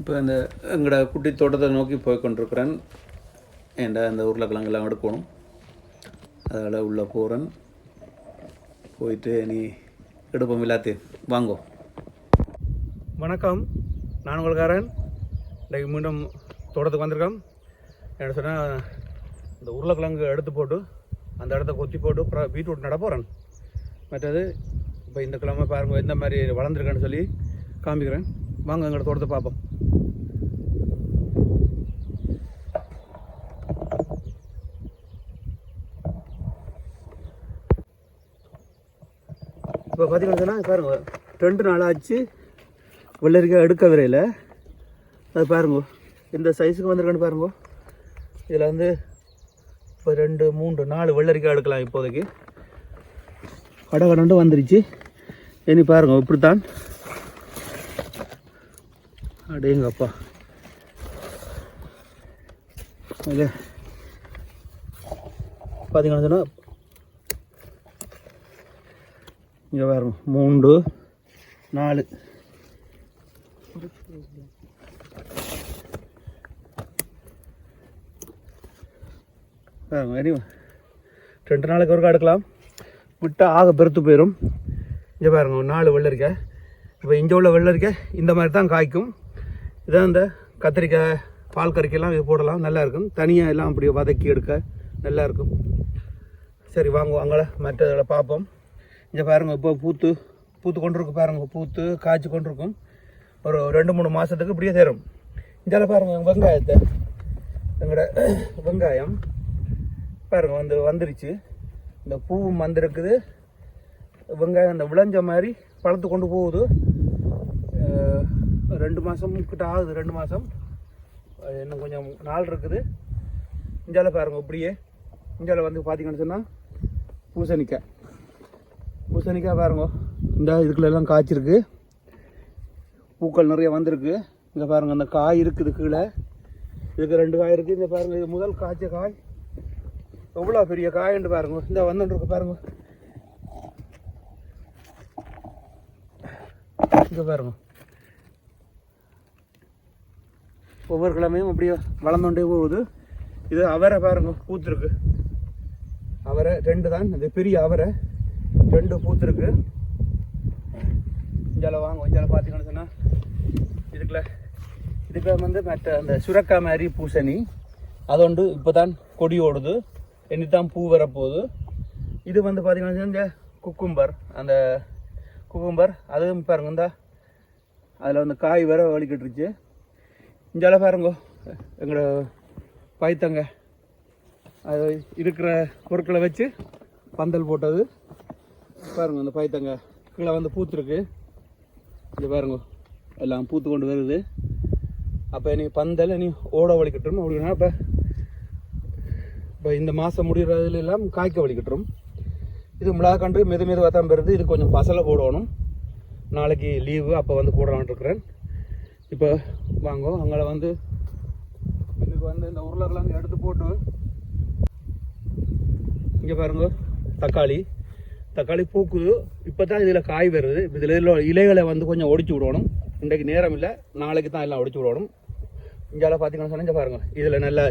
இப்போ இந்த எங்களோட குட்டி தோட்டத்தை நோக்கி போய் கொண்டிருக்கிறேன். ஏன்டா அந்த உருளைக்கிழங்கெல்லாம் எடுக்கணும், அதில் உள்ளே போகிறேன். போயிட்டு நீ எடுப்போம் எல்லாத்தையும். வாங்கோ. வணக்கம், நான் உங்களுக்காரன். இன்றைக்கு மீண்டும் தோட்டத்துக்கு வந்திருக்கோம். என்ன சொன்னால், இந்த உருளைக்கிழங்கு எடுத்து போட்டு அந்த இடத்த கொத்தி போட்டு அப்புறம் பீட்ரூட் நட போகிறேன். மற்றது இப்போ இந்த கிழமை பாருங்கள் எந்த மாதிரி வளர்ந்துருக்கேன்னு சொல்லி காமிக்கிறேன். வாங்க எங்களோட தோட்டத்தை பார்ப்போம். இப்போ பார்த்தீங்கன்னா பாருங்க, 2 நாள் ஆச்சு வெள்ளரிக்காய் எடுக்க வரையில். அது பாருங்க இந்த சைஸுக்கு வந்திருக்கேன்னு பாருங்க. இதில் வந்து இப்போ 2, 3, 4 வெள்ளரிக்காய் எடுக்கலாம். இப்போதைக்கு கடை வந்துருச்சு. இனி பாருங்க இப்படித்தான். அடேங்கப்பா, அது பார்த்தீங்கன்னா சொன்னால் இங்கே பாருங்க 3, 4 பாருங்க. இனி 2 நாளைக்கு ஒருக்கா எடுக்கலாம். விட்டால் ஆக பெருத்து போயிடும். இங்கே பாருங்க 4 வெள்ளரிக்காய். இப்போ இங்கே உள்ள வெள்ளரிக்காய் இந்த மாதிரி தான் காய்க்கும். இதான் இந்த கத்திரிக்காய், பால் கறிக்கெல்லாம் இது போடலாம், நல்லாயிருக்கும். தனியாக எல்லாம் அப்படி வதக்கி எடுக்க நல்லாயிருக்கும். சரி வாங்க, அங்கே மற்றதை பார்ப்போம். இங்கே பாருங்கள், இப்போ பூத்து கொண்டிருக்கு பாருங்க. பூத்து காய்ச்சி கொண்டிருக்கும். ஒரு 2-3 மாதத்துக்கு இப்படியே சேரும். இதில் பாருங்கள் வெங்காயத்தை, எங்களோட வெங்காயம் பாருங்கள் வந்துருச்சு. இந்த பூவும் வந்திருக்குது. வெங்காயம் அந்த விளைஞ்ச மாதிரி பழத்து கொண்டு போகுது. 2 மாதம் கிட்ட ஆகுது. 2 மாதம் இன்னும் கொஞ்சம் நாள் இருக்குது. இஞ்சால பாருங்கள் இப்படியே. இஞ்சால வந்து பார்த்தீங்கன்னு சொன்னால் பூசணிக்காய் பாருங்க. இந்த இதுக்குள்ளெல்லாம் காய்ச்சிருக்கு, பூக்கள் நிறைய வந்திருக்கு. இங்கே பாருங்கள் அந்த காய் இருக்குது கீழே. இதுக்கு 2 காய் இருக்குது. இந்த பாருங்கள், இது முதல் காய்ச்ச காய். எவ்வளோ பெரிய காயண்டு பாருங்க. இந்த வந்துருக்கு பாருங்க. இங்கே பாருங்க, ஒவ்வொரு கிழமையும் அப்படியே வளர்ந்துட்டே போகுது. இது அவரை பாருங்க, பூத்துருக்கு. அவரை 2 தான், இது பெரிய அவரை 2 பூத்துருக்கு. இஞ்சால வாங்க. இஞ்சால பார்த்தீங்கன்னு சொன்னால் இதுக்குள்ள வந்து மற்ற அந்த சுரக்காய் மாதிரி பூசணி அது ஒன்று இப்போ தான் கொடி ஓடுது. இனித்தான் பூ வரப்போகுது. இது வந்து பார்த்தீங்கன்னா இந்த குக்கும்பர், அந்த குக்கும்பர் அதுவும் பாருங்க. இந்த அதில் வந்து காய் வர வலிக்கிட்டுருச்சு. இஞ்சால பாருங்க எங்களோட பைத்தங்க, அது இருக்கிற பொருட்களை வச்சு பந்தல் போட்டது பாருங்க. அந்த பைத்தங்க கீழே வந்து பூத்துருக்கு. இது பாருங்க எல்லாம் பூத்து கொண்டு வருது. அப்போ இனி பந்தல் இனி ஓட வலிக்கட்டும். அப்படின்னா இப்போ இந்த மாதம் முடிகிறதுல எல்லாம் காய்க்க வலிக்கட்டும். இது மிளகாக்கன்று மெதுவாக தான் பெறுது. இது கொஞ்சம் பசலை போடணும். நாளைக்கு லீவு, அப்போ வந்து போடலான்னு இருக்கிறேன். இப்போ வாங்க, அங்கே வந்து இதுக்கு வந்து இந்த உருளைக்கிழங்கு எடுத்து போட்டு இங்கே பாருங்க தக்காளி பூக்குது. இப்போ தான் இதில் காய் வருது. இதில் இலைகளை வந்து கொஞ்சம் ஒடிச்சு விடணும். இன்றைக்கு நேரம் இல்லை, நாளைக்கு தான் எல்லாம் ஒடிச்சு விடணும். இங்கே பார்த்தீங்கன்னா சொன்னால் இங்கே பாருங்கள்,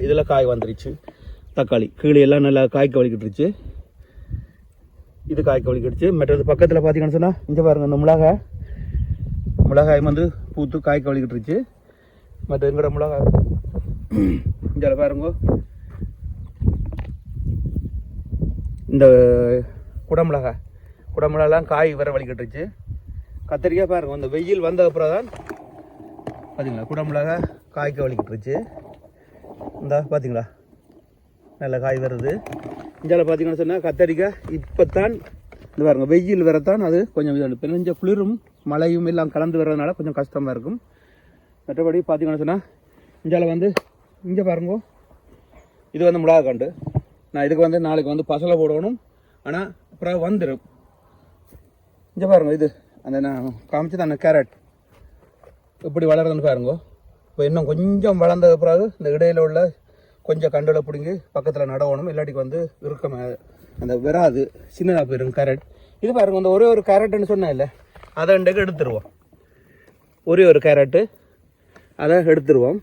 இதில் காய் வந்துருச்சு. தக்காளி கீழே எல்லாம் நல்லா காய்க்க வலிக்கிட்டுருச்சு. இது காய்க்க வலிக்கிடுச்சு. மற்றது பக்கத்தில் பார்த்தீங்கன்னு சொன்னால் இங்கே பாருங்கள், இந்த மிளகாய் வந்து பூத்து காய்க்க வலிக்கிட்டுருச்சு. மற்ற எங்களோட மிளகாய் இங்கே பாருங்க, இந்த குடமிளகாலாம் காய் வர வலிக்கிட்டுருச்சு. கத்திரிக்காய் பாருங்க, இந்த வெயில் வந்த அப்புறம் தான் பார்த்தீங்களா குடமிளகாய் காய்க்க வலிக்கிட்டுருச்சு. இந்த பார்த்தீங்களா நல்ல காய் வருது. இஞ்சால பார்த்தீங்கன்னு சொன்னால் கத்தரிக்காய் இப்போ தான் இந்த பாருங்க, வெயில் வரத்தான் அது கொஞ்சம் பிணைஞ்ச குளிரும் மழையும் எல்லாம் கலந்து வர்றதுனால கொஞ்சம் கஷ்டமாக இருக்கும். மற்றபடி பார்த்தீங்கன்னு சொன்னால் இஞ்சால வந்து இங்கே பாருங்க, இது வந்து மிளகாக்கண்டு. நான் இதுக்கு வந்து நாளைக்கு வந்து பசலை போடணும். ஆனால் அப்புறம் வந்துடும். இங்கே பாருங்க, இது அந்த நான் காமிச்சது அந்த கேரட் எப்படி வளருதுன்னு பாருங்க. இப்போ இன்னும் கொஞ்சம் வளர்ந்த பிறகு இந்த இடையில உள்ள கொஞ்சம் கண்டலை பிடிங்கி பக்கத்தில் நடவணும். இல்லாட்டிக்கு வந்து அந்த வராது, சின்னதாக போயிடும் கேரட். இது பாருங்க, இந்த ஒரே ஒரு கேரட்டுன்னு சொன்னேன் இல்லை, அதை இன்றைக்கு எடுத்துருவோம். ஒரே ஒரு கேரட்டு அதை எடுத்துருவோம்.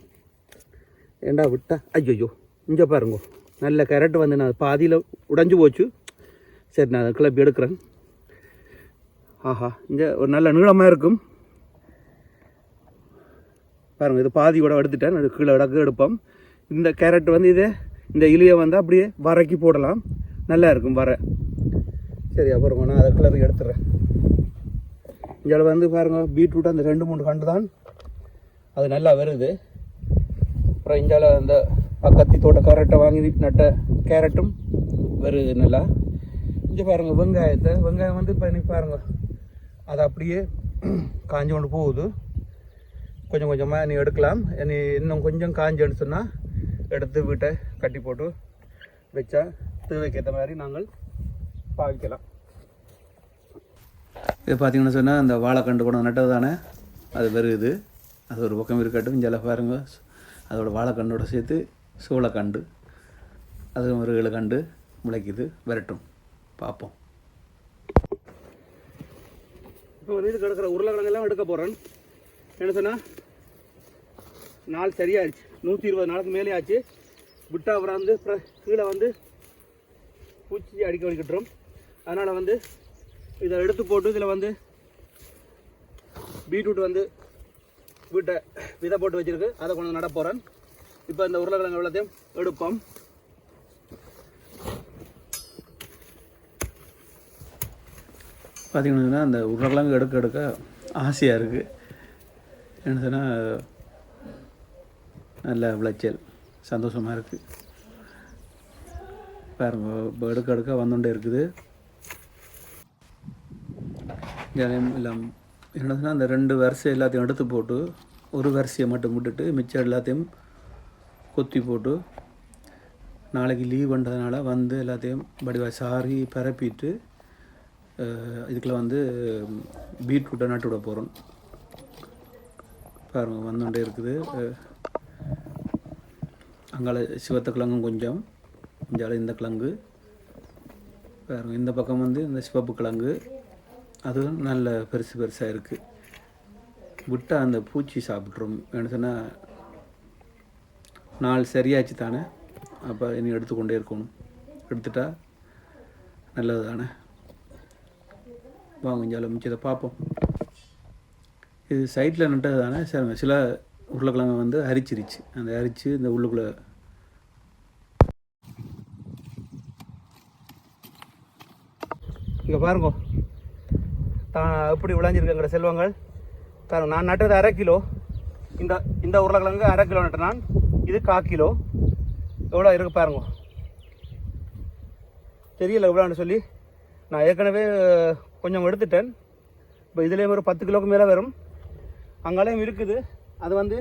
ஏண்டா விட்டா ஐயோ இங்கே பாருங்க, நல்ல கேரட் வந்து நான் பாதியில் உடைஞ்சு போச்சு. சரி, நான் அதை கிளப்பி எடுக்கிறேன். ஆஹா, இங்கே ஒரு நல்ல நீளமாக இருக்கும் பாருங்கள். இது பாதியோட எடுத்துட்டேன், அது கீழே எடுப்போம். இந்த கேரட் வந்து இந்த இலையை வந்து அப்படியே வரைக்கி போடலாம், நல்லா இருக்கும் வர. சரி, அப்புறம் நான் அதை கிளப்பி எடுத்துடுறேன். இங்கே வந்து பாருங்கள், பீட்ரூட் அந்த 2-3 கண்டு தான் அது நல்லா வருது. அப்புறம் இஞ்சால அந்த கத்தி தோட்ட கேரட்டை வாங்கி நட்ட கேரட்டும் வருது நல்லா. இங்கே பாருங்கள் வெங்காயம் வந்து இப்போ இன்னைக்கு பாருங்கள் அது அப்படியே காஞ்சி கொண்டு போகுது. கொஞ்சம் கொஞ்சமாக நீ எடுக்கலாம். நீ இன்னும் கொஞ்சம் காஞ்சின்னு சொன்னால் எடுத்து வீட்டை கட்டி போட்டு வச்சா தேவைக்கேற்ற மாதிரி நாங்கள் பாவிக்கலாம். இது பார்த்திங்கன்னு சொன்னால் அந்த வாழைக்கண்டு கூட நட்டது தானே, அது வருது. அது ஒரு பக்கம் இருக்கட்டும். இங்கே பாருங்க, அதோட வாழைக்கண்டோட சேர்த்து சோளக்கண்டு, அது ஒரு 7 கண்டு முளைக்குது, வரட்டும் பார்ப்போம். இப்போ வந்து இது கிடக்கிற உருளைக்கிழங்கெல்லாம் எடுக்க போகிறேன். என்ன சொன்னால் நாள் சரியாயிடுச்சு, 120 நாளுக்கு மேலே ஆச்சு. விட்டா அப்புறம் வந்து கீழே வந்து பூச்சி அடிக்க வலிக்கிட்டுரும். அதனால் வந்து இதை எடுத்து போட்டு இதில் வந்து பீட்ரூட் வந்து வீட்டை விதை போட்டு வச்சுருக்கு, அதை கொண்டு நட போகிறேன். இப்போ இந்த உருளைக்கிழங்கு எல்லாத்தையும் எடுப்போம். பார்த்திங்கன்னா அந்த உருளைக்கிழங்கு எடுக்க ஆசையாக இருக்குது. என்ன சொன்னால் நல்ல விளைச்சல், சந்தோஷமாக இருக்குது. பாருங்க, இப்போ எடுக்க வந்துகிட்டே இருக்குது. எல்லாம் என்ன சொன்னால் அந்த 2 வரிசை எல்லாத்தையும் எடுத்து போட்டு ஒரு வரிசையை மட்டும் விட்டுட்டு மிச்சம் எல்லாத்தையும் கொத்தி போட்டு, நாளைக்கு லீவ் பண்ணுறதுனால வந்து எல்லாத்தையும் வடிவா சாரி பரப்பிட்டு இதுக்குள்ள வந்து பீட்ரூட்டை நட்டு விட போகிறோம். பாருங்கள் வந்துகிட்டே இருக்குது. அங்கால சிவத்த கிழங்கும் கொஞ்சம், இஞ்சால இந்த கிழங்கு பாருங்கள். இந்த பக்கம் வந்து இந்த சிவப்பு கிழங்கு, அதுவும் நல்ல பெருசாக இருக்குது. விட்டால் அந்த பூச்சி சாப்பிட்றோம். என்ன சொன்னால் நாள் சரியாச்சு தானே, அப்போ இனி எடுத்துக்கொண்டே இருக்கணும். எடுத்துட்டா நல்லது தானே. வாங்க இஞ்சால மிச்சத்தை பார்ப்போம். இது சைட்டில் நட்டது தானே. சரி, சில உருளைக்கிழங்கு வந்து அரிச்சிருச்சு. அந்த அரிச்சு இந்த உள்ளுக்குள்ளே இங்கே பாருங்க எப்படி விளைஞ்சிருக்குங்கிற செல்வங்கள். பாருங்க, நான் நட்டது 1/2 கிலோ. இந்த உருளைக்கிழங்கு 1/2 கிலோ நட்டேன் நான். இது 1/4 கிலோ. எவ்வளோ இருக்குது பாருங்க. தெரியல எவ்வளோன்னு சொல்லி. நான் ஏற்கனவே கொஞ்சம் எடுத்துட்டேன். இப்போ இதுலேயும் ஒரு 10 கிலோக்கு மேலே வரும். அங்காலையும் இருக்குது. அது வந்து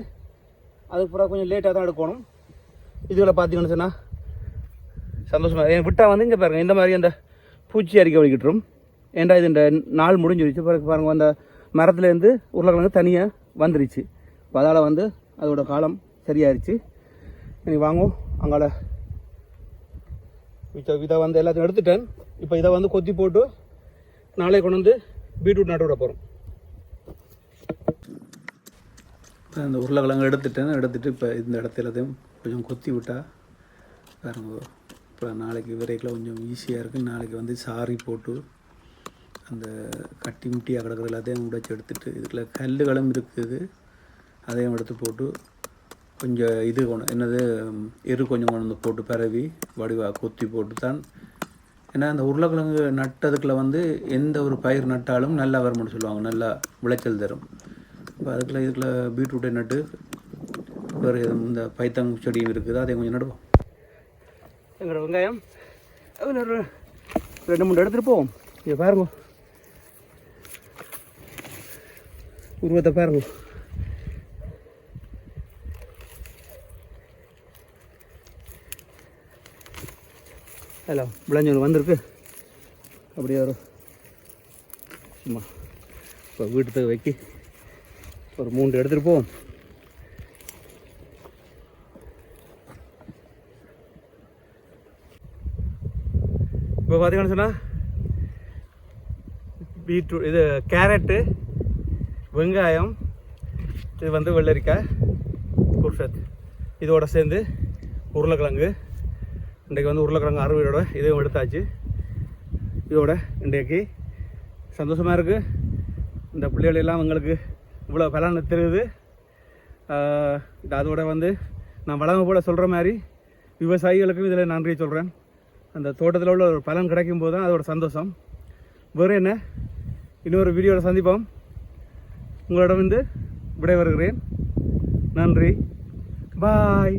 அதுக்கு பூரா கொஞ்சம் லேட்டாக தான் எடுக்கணும். இதுகளை பார்த்தீங்கன்னு சொன்னால் சந்தோஷமாக விட்டால் வந்து இங்கே பாருங்கள், இந்த மாதிரி அந்த பூச்சி அரிக்க வலிக்கிட்டுரும். ஏன்டா இது இந்த நாள் முடிஞ்சிருச்சு. பிறகு பாருங்கள், அந்த மரத்துலேருந்து உருளைக்கிழங்கு தனியாக வந்துருச்சு. இப்போ அதால் வந்து அதோட காலம் சரியாயிருச்சு. இனி வாங்கும் அங்கால இதை வந்து எல்லாத்தையும் எடுத்துட்டேன். இப்போ இதை வந்து கொத்தி போட்டு நாளை கொண்டு வந்து பீட்ரூட் நட்டு விட போகிறோம். அந்த உருளைக்கிழங்கு எடுத்துட்டு இப்போ இந்த இடத்துல எல்லாத்தையும் கொஞ்சம் கொத்தி விட்டால் பாருங்க. இப்போ நாளைக்கு விரைக்கில் கொஞ்சம் ஈஸியாக இருக்குது. நாளைக்கு வந்து சாரி போட்டு அந்த கட்டி முட்டியாக கிடக்கிற எல்லாத்தையும் உடைச்சி எடுத்துட்டு, இதுக்குள்ள கல்லுகளும் இருக்குது, அதையும் எடுத்து போட்டு கொஞ்சம் இது என்னது கொஞ்சம் கொண்டு வந்து போட்டு பரவி வடிவாக கொத்தி போட்டு தான். ஏன்னா அந்த உருளைக்கிழங்கு நட்டதுக்குள்ள வந்து எந்த ஒரு பயிர் நட்டாலும் நல்லா வரும்னு சொல்லுவாங்க, நல்லா விளைச்சல் தரும். இப்போ இதுக்குள்ள பீட்ரூட்டை நட்டு வேறு இந்த பைத்தங் செடியும் இருக்குது, அதையும் கொஞ்சம் நடுவோம். எங்களோட வெங்காயம் ஒரு 2-3 எடுத்துகிட்டு போவோம். இங்கே பாருங்க, உருவத்தை பாருங்க. ஹலோ, விளைஞ்சல் வந்திருக்கு. அப்படியே ஒரு சும்மா இப்போ வீட்டுக்கு வைக்கி ஒரு 3 எடுத்துகிட்டு போவோம். இப்போ பார்த்தீங்கன்னு சொன்னால் பீட்ரூட், இது கேரட்டு, வெங்காயம், இது வந்து வெள்ளரிக்காய், குர்ஷத். இதோட சேர்ந்து உருளைக்கிழங்கு, இன்றைக்கு வந்து உருளைக்கிழங்கு அறுவடையோட இதையும் எடுத்தாச்சு. இதோட இன்றைக்கு சந்தோஷமாக இருக்குது. இந்த பிள்ளைகள் எல்லாம் எங்களுக்கு இவ்வளோ பலன் தெரியுது. அதோட வந்து நான் வளமை போல் சொல்கிற மாதிரி விவசாயிகளுக்கும் இதில் நன்றி சொல்கிறேன். அந்த தோட்டத்தில் உள்ள ஒரு பலன் கிடைக்கும் போது தான் அதோட சந்தோஷம். வேறு என்ன, இன்னொரு வீடியோவில் சந்திப்போம். உங்களிடம் வந்து விடைபெறுகிறேன். நன்றி, பாய்.